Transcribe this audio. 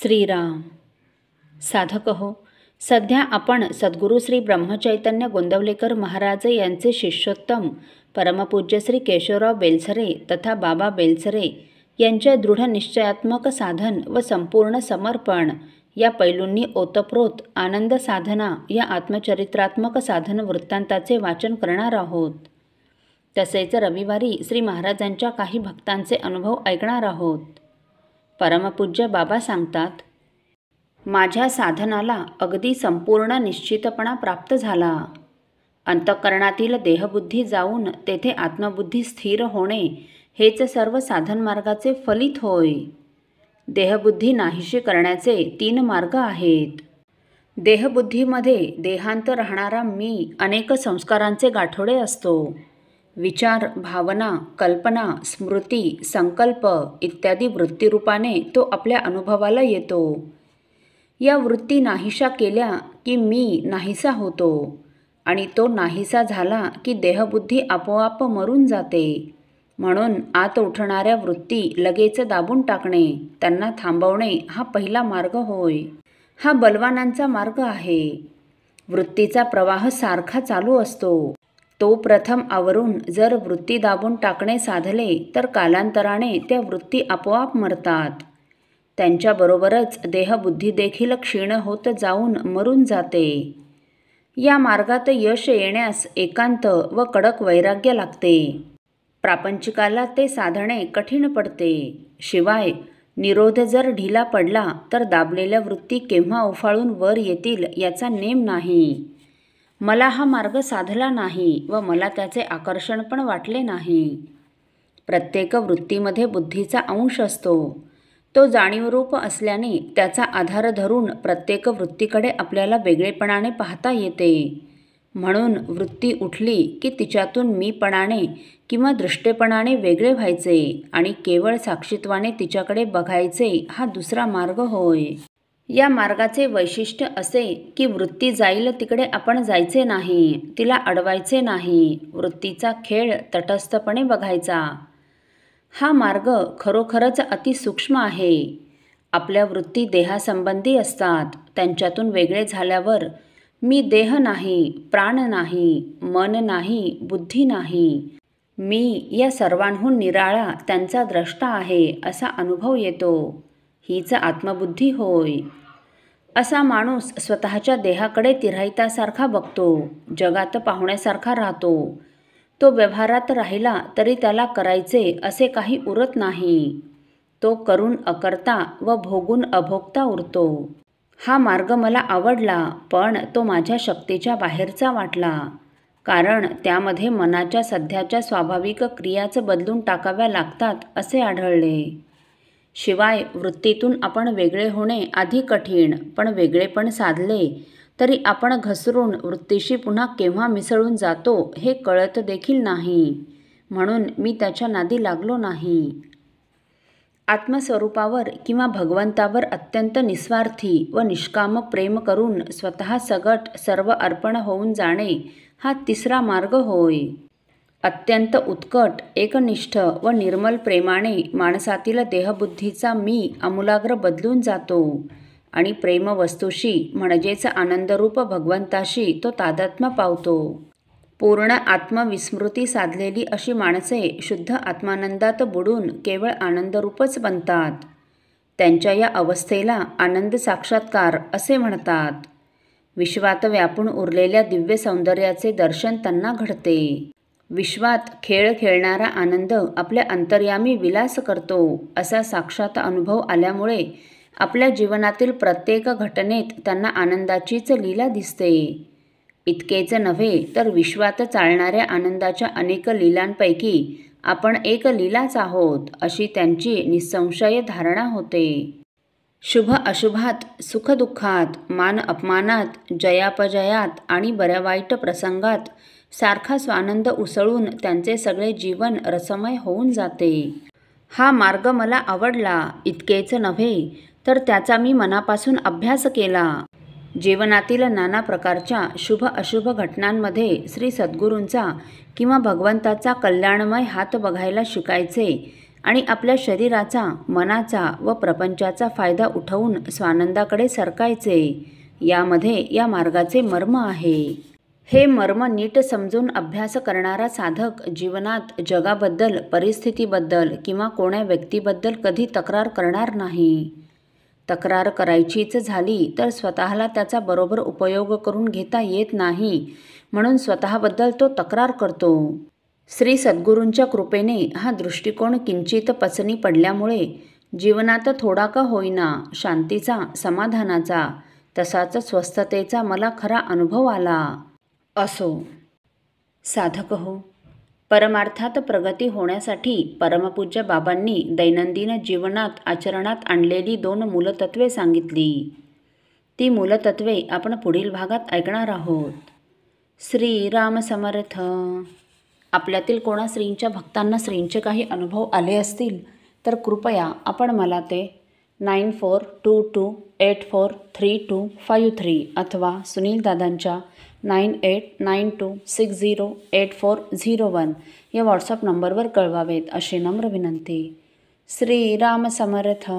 श्रीराम. साधक हो, सध्या आपण सद्गुरू श्री ब्रह्मचैतन्य गोंदवलेकर महाराज यांचे शिष्योत्तम परमपूज्य श्री केशवराव बेलसरे तथा बाबा बेलसरे यांच्या दृढ निश्चयात्मक साधन व संपूर्ण समर्पण या पैलूंनी ओतप्रोत आनंद साधना या आत्मचरित्रात्मक साधन वृत्तांताचे वाचन करणार आहोत. तसेच रविवारी श्री महाराजांच्या काही भक्तांचे अनुभव ऐकणार आहोत. परमपूज्य बाबा सांगतात, माझ्या साधनाला अगदी संपूर्ण निश्चितपणा प्राप्त झाला. अंतःकरणातील देहबुद्धी जाऊन तेथे आत्मबुद्धी स्थिर होणे हेच सर्व साधनमार्गाचे फलित होय. देहबुद्धी नाहीशी करण्याचे 3 मार्ग आहेत. देहबुद्धीमध्ये देहांत राहणारा मी अनेक संस्कारांचे गाठोडे असतो. विचार, भावना, कल्पना, स्मृती, संकल्प इत्यादी वृत्तीरूपाने तो आपल्या अनुभवाला येतो. या वृत्ती नाहीशा केल्या की मी नाहीसा होतो आणि तो नाहीसा झाला की देहबुद्धी आपोआप मरून जाते. म्हणून आत उठणाऱ्या वृत्ती लगेच दाबून टाकणे, त्यांना थांबवणे हा पहिला मार्ग होय. हा बलवानांचा मार्ग आहे. वृत्तीचा प्रवाह सारखा चालू असतो. तो प्रथम आवरून जर वृत्ती दाबून टाकणे साधले तर कालांतराने त्या वृत्ती आपोआप मरतात. त्यांच्याबरोबरच देहबुद्धी देखील क्षीण होत जाऊन मरून जाते. या मार्गात यश येण्यास एकांत व कडक वैराग्य लागते. प्रापंचिकाला ते साधणे कठीण पडते. शिवाय निरोध जर ढिला पडला तर दाबलेल्या वृत्ती केव्हा उफाळून वर येतील याचा नेम नाही. मला हा मार्ग साधला नाही व मला त्याचे आकर्षण पण वाटले नाही. प्रत्येक वृत्तीमध्ये बुद्धीचा अंश असतो. तो जाणीवरूप असल्याने त्याचा आधार धरून प्रत्येक वृत्तीकडे आपल्याला वेगळेपणाने पाहता येते. म्हणून वृत्ती उठली की तिच्यातून मीपणाने किंवा दृष्टेपणाने वेगळे व्हायचे आणि केवळ साक्षीत्वाने तिच्याकडे बघायचे हा दुसरा मार्ग होय. या मार्गाचे वैशिष्ट्य असे की वृत्ती जाईल तिकडे आपण जायचे नाही, तिला अडवायचे नाही. वृत्तीचा खेळ तटस्थपणे बघायचा. हा मार्ग खरोखरच अतिसूक्ष्म आहे. आपल्या वृत्ती देहासंबंधी असतात. त्यांच्यातून वेगळे झाल्यावर मी देह नाही, प्राण नाही, मन नाही, बुद्धी नाही, मी या सर्वांहून निराळा त्यांचा द्रष्टा आहे असा अनुभव येतो. हीच आत्मबुद्धी होय. असा माणूस स्वतःच्या देहाकडे तिराहितासारखा बघतो, जगात पाहुण्यासारखा राहतो. तो व्यवहारात राहिला तरी त्याला करायचे असे काही उरत नाही. तो करून अकर्ता व भोगून अभोगता उरतो. हा मार्ग मला आवडला, पण तो माझ्या शक्तीच्या बाहेरचा वाटला. कारण त्यामध्ये मनाच्या सध्याच्या स्वाभाविक क्रियाच बदलून टाकाव्या लागतात असे आढळले. शिवाय वृत्तीतून आपण वेगळे होणे आधी कठीण, पण वेगळेपण साधले तरी आपण घसरून वृत्तीशी पुन्हा केव्हा मिसळून जातो हे कळत देखील नाही. म्हणून मी त्याच्या नादी लागलो नाही. आत्मस्वरूपावर किंवा भगवंतावर अत्यंत निस्वार्थी व निष्काम प्रेम करून स्वतः सगट सर्व अर्पण होऊन जाणे हा तिसरा मार्ग होय. अत्यंत उत्कट, एकनिष्ठ व निर्मल प्रेमाने माणसातील देहबुद्धीचा मी आमूलाग्र बदलून जातो आणि प्रेमवस्तूशी म्हणजेच आनंदरूप भगवंताशी तो तादात्म्य पावतो. पूर्ण आत्मविस्मृती साधलेली अशी माणसे शुद्ध आत्मानंदात बुडून केवळ आनंदरूपच बनतात. त्यांच्या या अवस्थेला आनंद साक्षात्कार असे म्हणतात. विश्वात व्यापून उरलेल्या दिव्य सौंदर्याचे दर्शन त्यांना घडते. विश्वात खेळ खेळणारा आनंद आपल्या अंतर्यामी विलास करतो असा साक्षात अनुभव आल्यामुळे आपल्या जीवनातील प्रत्येक घटनेत त्यांना आनंदाचीच लीला दिसते. इतकेच नव्हे तर विश्वात चालणाऱ्या आनंदाच्या अनेक लीलांपैकी आपण एक लीलाच आहोत अशी त्यांची निसंशय धारणा होते. शुभ अशुभात, सुखदुःखात, मान अपमानात, जयापजयात आणि बऱ्या वाईट प्रसंगात सारखा स्वानंद उसळून त्यांचे सगळे जीवन रसमय होऊन जाते. हा मार्ग मला आवडला. इतकेच नव्हे तर त्याचा मी मनापासून अभ्यास केला. जीवनातील नाना प्रकारच्या शुभ अशुभ घटनांमध्ये श्री सद्गुरूंचा किंवा भगवंताचा कल्याणमय हात बघायला शिकायचे आणि आपल्या शरीराचा, मनाचा व प्रपंचाचा फायदा उठवून स्वानंदाकडे सरकायचे. यामध्ये या मार्गाचे मर्म आहे. हे मर्म नीट समजून अभ्यास करणारा साधक जीवनात जगाबद्दल, परिस्थितीबद्दल किंवा कोण्या व्यक्तीबद्दल कधी तक्रार करणार नाही. तक्रार करायचीच झाली तर स्वतःला त्याचा बरोबर उपयोग करून घेता येत नाही, म्हणून स्वतःबद्दल तो तक्रार करतो. श्री सद्गुरूंच्या कृपेने हा दृष्टिकोन किंचित पचनी पडल्यामुळे जीवनात थोडा का होईना शांतीचा, समाधानाचा, तसाच स्वस्थतेचा मला खरा अनुभव आला. असो. साधक हो, परमार्थात प्रगती होण्यासाठी परमपूज्य बाबांनी दैनंदिन जीवनात आचरणात आणलेली 2 मूलतत्वे सांगितली. ती मूलतत्वे आपण पुढील भागात ऐकणार आहोत. श्री राम समर्थ. आपल्यातील कोणा श्रींच्या भक्तांना श्रींचे काही अनुभव आले असतील तर कृपया आपण मला ते 9422843253 अथवा सुनील दादांच्या 9892608401 या व्हॉट्सअप नंबरवर कळवावेत अशी नम्र विनंती. श्री राम समर्थ.